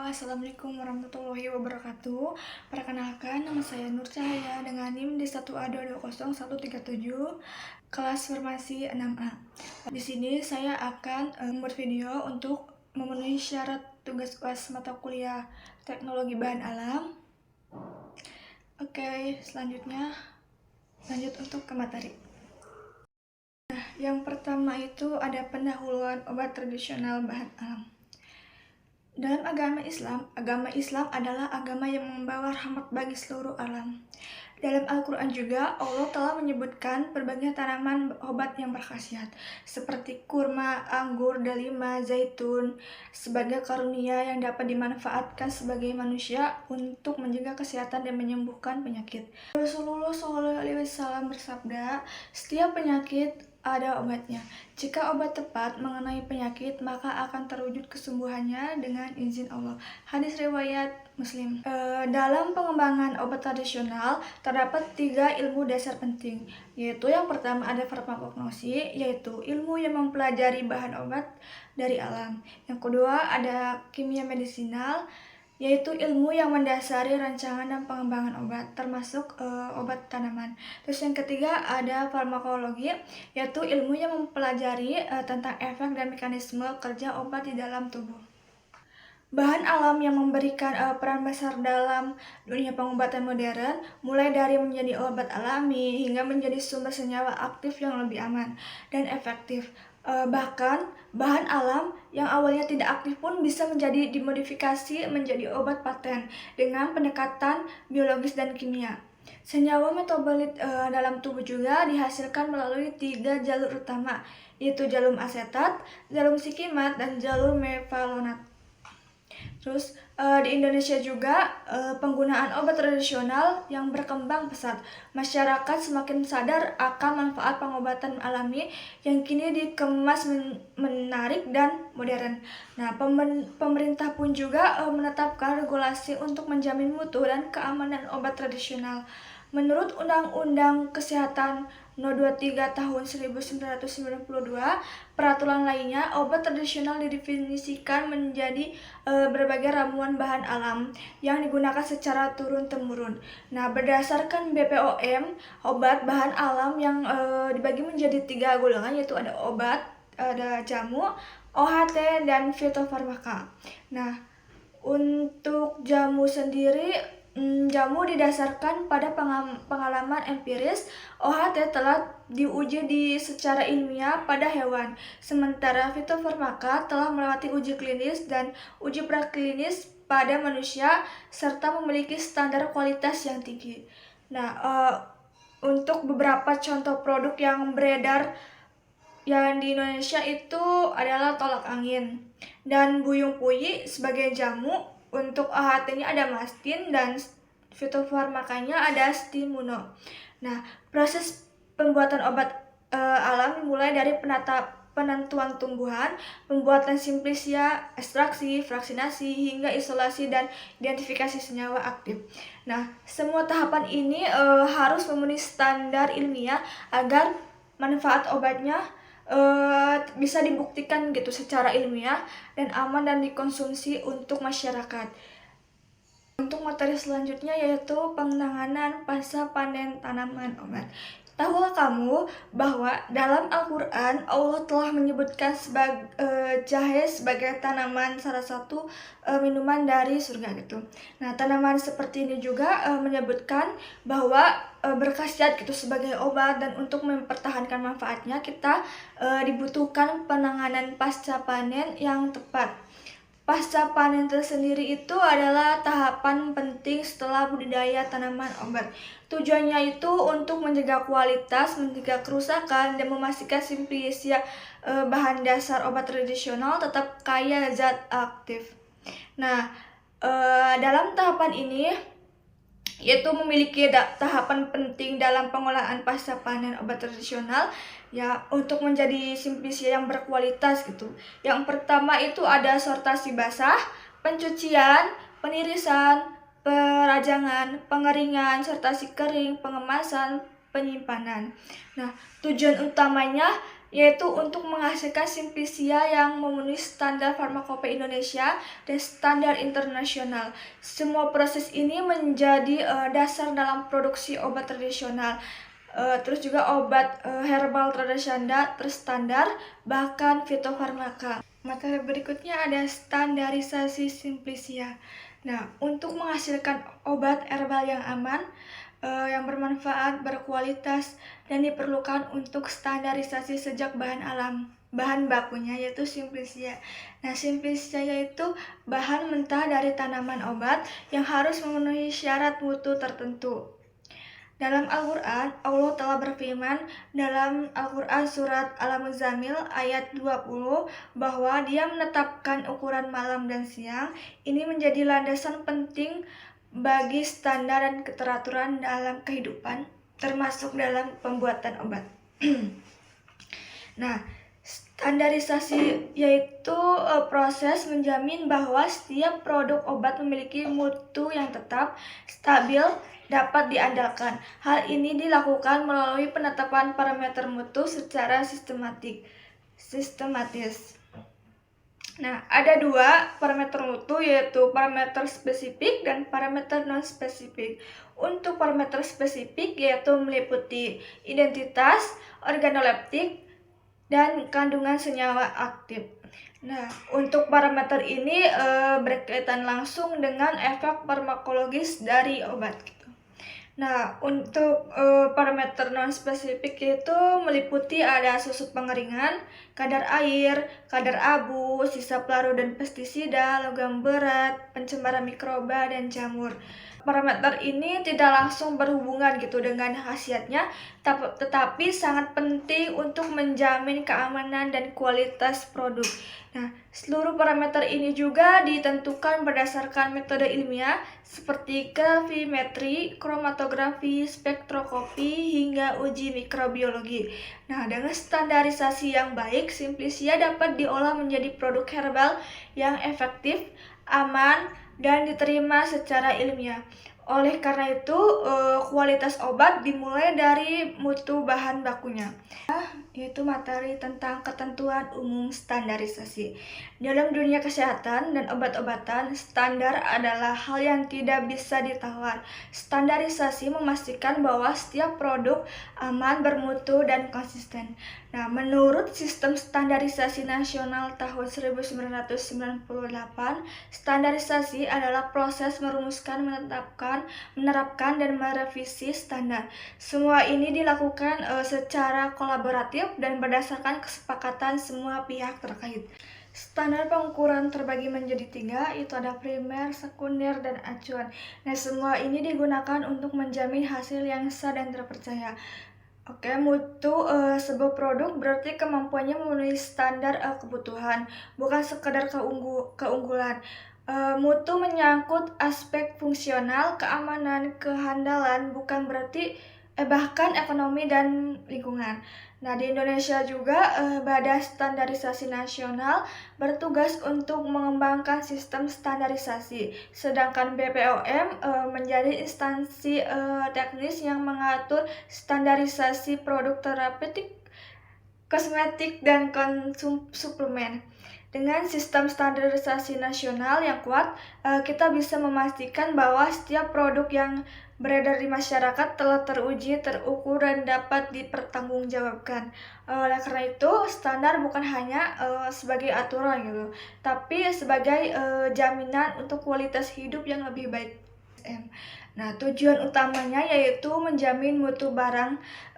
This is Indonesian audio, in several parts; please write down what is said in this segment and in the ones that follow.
Assalamualaikum warahmatullahi wabarakatuh. Perkenalkan, nama saya Nur Cahaya dengan NIM D1A2202137, kelas farmasi 6A. Di sini saya akan membuat video untuk memenuhi syarat tugas UAS mata kuliah Teknologi Bahan Alam. Oke, selanjutnya lanjut untuk ke materi. Nah, yang pertama itu ada pendahuluan obat tradisional bahan alam. Dalam agama Islam adalah agama yang membawa rahmat bagi seluruh alam. Dalam Al-Quran juga, Allah telah menyebutkan berbagai tanaman obat yang berkhasiat, seperti kurma, anggur, delima, zaitun, sebagai karunia yang dapat dimanfaatkan sebagai manusia untuk menjaga kesehatan dan menyembuhkan penyakit. Rasulullah SAW bersabda, setiap penyakit ada obatnya. Jika obat tepat mengenai penyakit, maka akan terwujud kesembuhannya dengan izin Allah. Hadis riwayat Muslim. Dalam pengembangan obat tradisional terdapat 3 ilmu dasar penting, yaitu yang pertama ada farmakognosi, yaitu ilmu yang mempelajari bahan obat dari alam. Yang kedua ada kimia medisinal, yaitu ilmu yang mendasari rancangan dan pengembangan obat, termasuk obat tanaman. Terus yang ketiga ada farmakologi, yaitu ilmu yang mempelajari tentang efek dan mekanisme kerja obat di dalam tubuh. Bahan alam yang memberikan peran besar dalam dunia pengobatan modern, mulai dari menjadi obat alami hingga menjadi sumber senyawa aktif yang lebih aman dan efektif. Bahkan bahan alam yang awalnya tidak aktif pun bisa menjadi dimodifikasi menjadi obat paten dengan pendekatan biologis dan kimia. Senyawa metabolit dalam tubuh juga dihasilkan melalui 3 jalur utama, yaitu jalur asetat, jalur sikimat, dan jalur mevalonat. Terus di Indonesia juga penggunaan obat tradisional yang berkembang pesat. Masyarakat semakin sadar akan manfaat pengobatan alami yang kini dikemas menarik dan modern. Nah, pemerintah pun juga menetapkan regulasi untuk menjamin mutu dan keamanan obat tradisional. Menurut Undang-Undang Kesehatan No. 23 Tahun 1992, peraturan lainnya, obat tradisional didefinisikan menjadi berbagai ramuan bahan alam yang digunakan secara turun-temurun. Nah, berdasarkan BPOM, obat bahan alam yang dibagi menjadi 3 golongan, yaitu ada obat, ada jamu, OHT, dan fitofarmaka. Nah, untuk jamu sendiri, jamu didasarkan pada pengalaman empiris. OHT telah diuji secara ilmiah pada hewan, sementara fitofarmaka telah melewati uji klinis dan uji praklinis pada manusia serta memiliki standar kualitas yang tinggi. Nah, untuk beberapa contoh produk yang beredar yang di Indonesia itu adalah tolak angin dan buyung puyih sebagai jamu. Untuk AHT-nya ada mastin dan fitofarmakanya ada stimuno. Nah, proses pembuatan obat alam mulai dari penentuan tumbuhan, pembuatan simplisia, ekstraksi, vaksinasi, hingga isolasi dan identifikasi senyawa aktif. Nah, semua tahapan ini harus memenuhi standar ilmiah agar manfaat obatnya bisa dibuktikan gitu secara ilmiah dan aman dan dikonsumsi untuk masyarakat. Untuk materi selanjutnya yaitu penanganan pasca panen tanaman obat. Tahukah kamu bahwa dalam Al-Quran Allah telah menyebutkan jahe sebagai tanaman salah satu minuman dari surga gitu. Nah, tanaman seperti ini juga menyebutkan bahwa berkhasiat gitu sebagai obat, dan untuk mempertahankan manfaatnya kita dibutuhkan penanganan pasca panen yang tepat. Pasca panen tersendiri itu adalah tahapan penting setelah budidaya tanaman obat. Tujuannya itu untuk menjaga kualitas, mencegah kerusakan, dan memastikan simplisia bahan dasar obat tradisional tetap kaya zat aktif. Nah, dalam tahapan ini yaitu memiliki tahapan penting dalam pengolahan pasca panen obat tradisional ya untuk menjadi simplisia yang berkualitas gitu. Yang pertama itu ada sortasi basah, pencucian, penirisan, perajangan, pengeringan, sortasi kering, pengemasan, penyimpanan. Nah, tujuan utamanya yaitu untuk menghasilkan simplisia yang memenuhi standar farmakope Indonesia dan standar internasional. Semua proses ini menjadi dasar dalam produksi obat tradisional. Terus juga obat herbal tradisional terstandar, bahkan fitofarmaka. Materi berikutnya ada standarisasi simplisia. Nah, untuk menghasilkan obat herbal yang aman, yang bermanfaat, berkualitas, dan diperlukan untuk standarisasi sejak bahan bakunya yaitu simplisia. Nah, simplisia yaitu bahan mentah dari tanaman obat yang harus memenuhi syarat mutu tertentu. Dalam Al-Quran, Allah telah berfirman dalam Al-Quran surat Al-Muzammil ayat 20 bahwa Dia menetapkan ukuran malam dan siang. Ini menjadi landasan penting bagi standar dan keteraturan dalam kehidupan, termasuk dalam pembuatan obat. Nah, standarisasi yaitu proses menjamin bahwa setiap produk obat memiliki mutu yang tetap, stabil, dapat diandalkan. Hal ini dilakukan melalui penetapan parameter mutu secara sistematis. Nah, ada dua parameter mutu yaitu parameter spesifik dan parameter non-spesifik. Untuk parameter spesifik yaitu meliputi identitas, organoleptik, dan kandungan senyawa aktif. Nah, untuk parameter ini berkaitan langsung dengan efek farmakologis dari obat gitu. Nah, untuk parameter non-spesifik itu meliputi ada susut pengeringan, kadar air, kadar abu, sisa pelaru dan pestisida, logam berat, pencemaran mikroba, dan jamur. Parameter ini tidak langsung berhubungan gitu dengan khasiatnya, tetapi sangat penting untuk menjamin keamanan dan kualitas produk. Nah, seluruh parameter ini juga ditentukan berdasarkan metode ilmiah seperti gravimetri, kromatografi, spektroskopi, hingga uji mikrobiologi. Nah, dengan standarisasi yang baik, simplisia dapat diolah menjadi produk herbal yang efektif, aman, dan diterima secara ilmiah. Oleh karena itu, kualitas obat dimulai dari mutu bahan bakunya. Yaitu materi tentang ketentuan umum standarisasi. Dalam dunia kesehatan dan obat-obatan, standar adalah hal yang tidak bisa ditawar. Standarisasi memastikan bahwa setiap produk aman, bermutu, dan konsisten. Nah, menurut Sistem Standarisasi Nasional tahun 1998, standarisasi adalah proses merumuskan, menerapkan, dan merevisi standar. Semua ini dilakukan secara kolaboratif dan berdasarkan kesepakatan semua pihak terkait. Standar pengukuran terbagi menjadi 3, itu ada primer, sekunder, dan acuan. Nah, semua ini digunakan untuk menjamin hasil yang sah dan terpercaya. Oke, mutu sebuah produk berarti kemampuannya memenuhi standar kebutuhan, bukan sekedar keunggulan. Mutu menyangkut aspek fungsional, keamanan, kehandalan, bukan berarti bahkan ekonomi dan lingkungan. Nah, di Indonesia juga Badan Standarisasi Nasional bertugas untuk mengembangkan sistem standarisasi, sedangkan BPOM menjadi instansi teknis yang mengatur standarisasi produk terapeutik, kosmetik, dan suplemen. Dengan sistem standarisasi nasional yang kuat, kita bisa memastikan bahwa setiap produk yang beredar di masyarakat telah teruji, terukur, dan dapat dipertanggungjawabkan. Oleh karena itu, standar bukan hanya sebagai aturan gitu, tapi sebagai jaminan untuk kualitas hidup yang lebih baik. Nah, tujuan utamanya yaitu menjamin mutu barang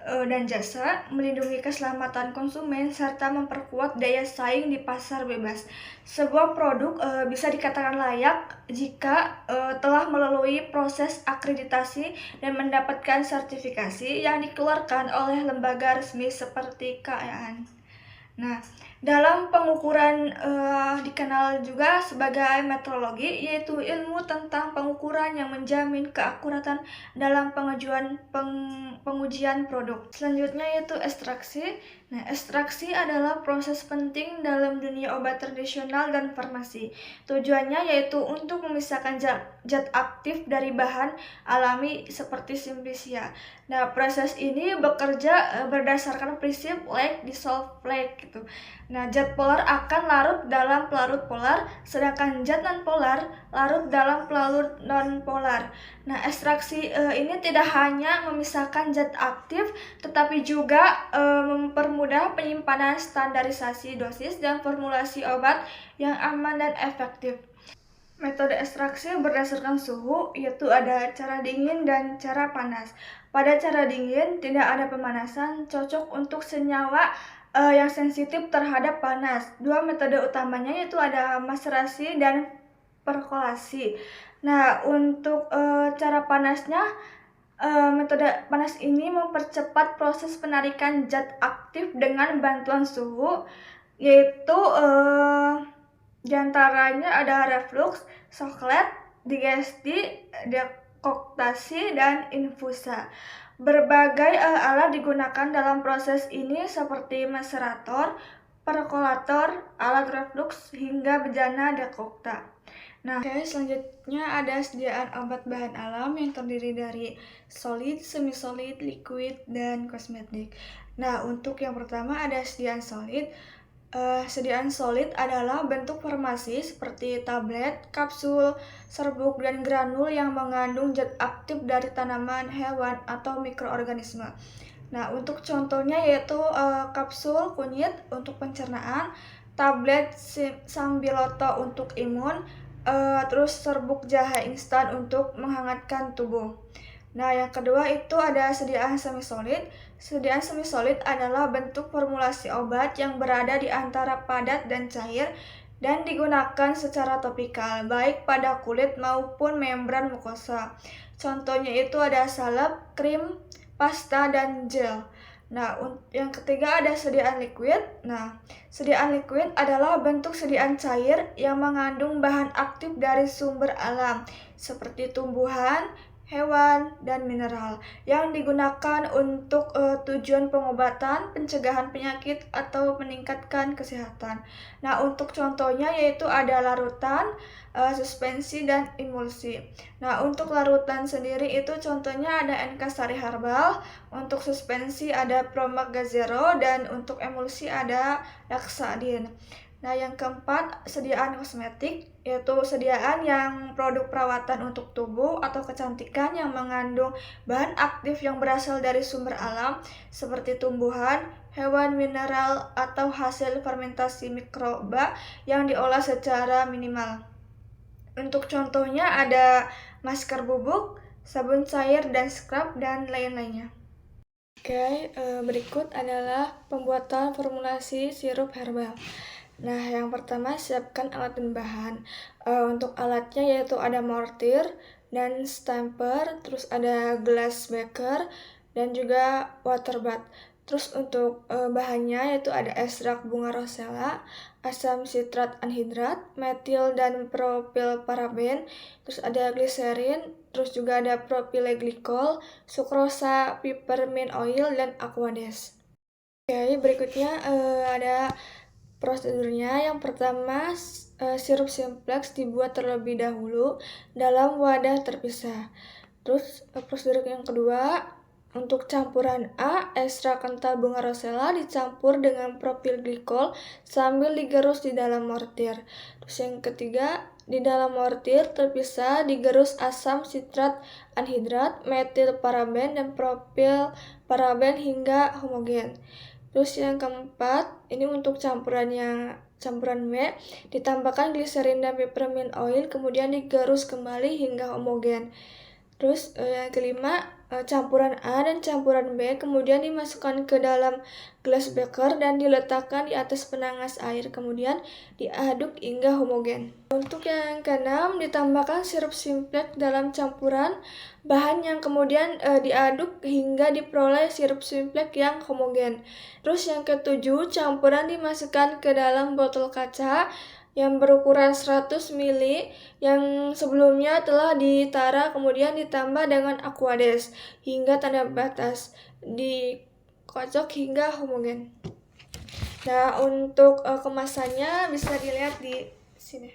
dan jasa, melindungi keselamatan konsumen, serta memperkuat daya saing di pasar bebas. Sebuah produk bisa dikatakan layak jika telah melalui proses akreditasi dan mendapatkan sertifikasi yang dikeluarkan oleh lembaga resmi seperti KAN. Nah, Dalam pengukuran dikenal juga sebagai metrologi, yaitu ilmu tentang pengukuran yang menjamin keakuratan dalam pengujian produk. Selanjutnya yaitu ekstraksi. Nah, ekstraksi adalah proses penting dalam dunia obat tradisional dan farmasi. Tujuannya yaitu untuk memisahkan zat aktif dari bahan alami seperti simplicia. Nah, proses ini bekerja berdasarkan prinsip like dissolve like gitu. Nah, zat polar akan larut dalam pelarut polar, sedangkan zat nonpolar larut dalam pelarut nonpolar. Nah, ekstraksi ini tidak hanya memisahkan zat aktif, tetapi juga mempermudah penyimpanan, standarisasi dosis, dan formulasi obat yang aman dan efektif. Metode ekstraksi berdasarkan suhu, yaitu ada cara dingin dan cara panas. Pada cara dingin, tidak ada pemanasan, cocok untuk senyawa yang sensitif terhadap panas. Dua metode utamanya yaitu ada maserasi dan perkolasi. Nah, untuk cara panasnya, metode panas ini mempercepat proses penarikan zat aktif dengan bantuan suhu, yaitu diantaranya ada reflux, soklet, digesti, dekoktasi, dan infusa. Berbagai alat digunakan dalam proses ini seperti macerator, perkolator, alat reflux, hingga bejana dekokta. Nah, selanjutnya ada sediaan obat bahan alam yang terdiri dari solid, semi-solid, liquid, dan kosmetik. Nah, untuk yang pertama ada sediaan solid. Sediaan solid adalah bentuk farmasi seperti tablet, kapsul, serbuk, dan granul yang mengandung zat aktif dari tanaman, hewan, atau mikroorganisme. Nah, untuk contohnya yaitu kapsul kunyit untuk pencernaan, tablet sambiloto untuk imun, terus serbuk jahe instan untuk menghangatkan tubuh. Nah, yang kedua itu ada sediaan semi-solid. Sediaan semi-solid adalah bentuk formulasi obat yang berada di antara padat dan cair dan digunakan secara topikal, baik pada kulit maupun membran mukosa. Contohnya itu ada salep, krim, pasta, dan gel. Nah, yang ketiga ada sediaan liquid. Nah, sediaan liquid adalah bentuk sediaan cair yang mengandung bahan aktif dari sumber alam, seperti tumbuhan, hewan, dan mineral yang digunakan untuk tujuan pengobatan, pencegahan penyakit, atau meningkatkan kesehatan. Nah, untuk contohnya yaitu ada larutan, suspensi, dan emulsi. Nah, untuk larutan sendiri itu contohnya ada NK Sari Herbal, untuk suspensi ada Promag Zero, dan untuk emulsi ada Laxadin. Nah, yang keempat, sediaan kosmetik, yaitu sediaan yang produk perawatan untuk tubuh atau kecantikan yang mengandung bahan aktif yang berasal dari sumber alam, seperti tumbuhan, hewan, mineral, atau hasil fermentasi mikroba yang diolah secara minimal. Untuk contohnya ada masker bubuk, sabun cair, dan scrub, dan lain-lainnya. Oke, berikut adalah pembuatan formulasi sirup herbal. Nah, yang pertama siapkan alat dan bahan. Untuk alatnya yaitu ada mortir dan stamper, terus ada glass beaker, dan juga water bath. Terus untuk bahannya yaitu ada ekstrak bunga rosella, asam sitrat anhidrat, metil dan propilparaben, terus ada gliserin, terus juga ada propylglycol, sukrosa, peppermint oil, dan aquades. Oke, berikutnya ada prosedurnya. Yang pertama, sirup simplex dibuat terlebih dahulu dalam wadah terpisah. Terus prosedur yang kedua, untuk campuran A, ekstrak kental bunga rosella dicampur dengan propylglycol sambil digerus di dalam mortir. Terus yang ketiga, di dalam mortir terpisah digerus asam sitrat anhidrat, metil paraben, dan propylparaben hingga homogen. Terus yang keempat, ini untuk campuran B, ditambahkan gliserin dan peppermint oil, kemudian digerus kembali hingga homogen. Terus yang kelima, campuran A dan campuran B, kemudian dimasukkan ke dalam gelas beker dan diletakkan di atas penanas air, kemudian diaduk hingga homogen. Untuk yang keenam, ditambahkan sirup simplex dalam campuran bahan yang kemudian diaduk hingga diperoleh sirup simplex yang homogen. Terus yang ketujuh, campuran dimasukkan ke dalam botol kaca yang berukuran 100 ml yang sebelumnya telah ditara, kemudian ditambah dengan aquades hingga tanda batas, dikocok hingga homogen. Nah, untuk kemasannya bisa dilihat di sini.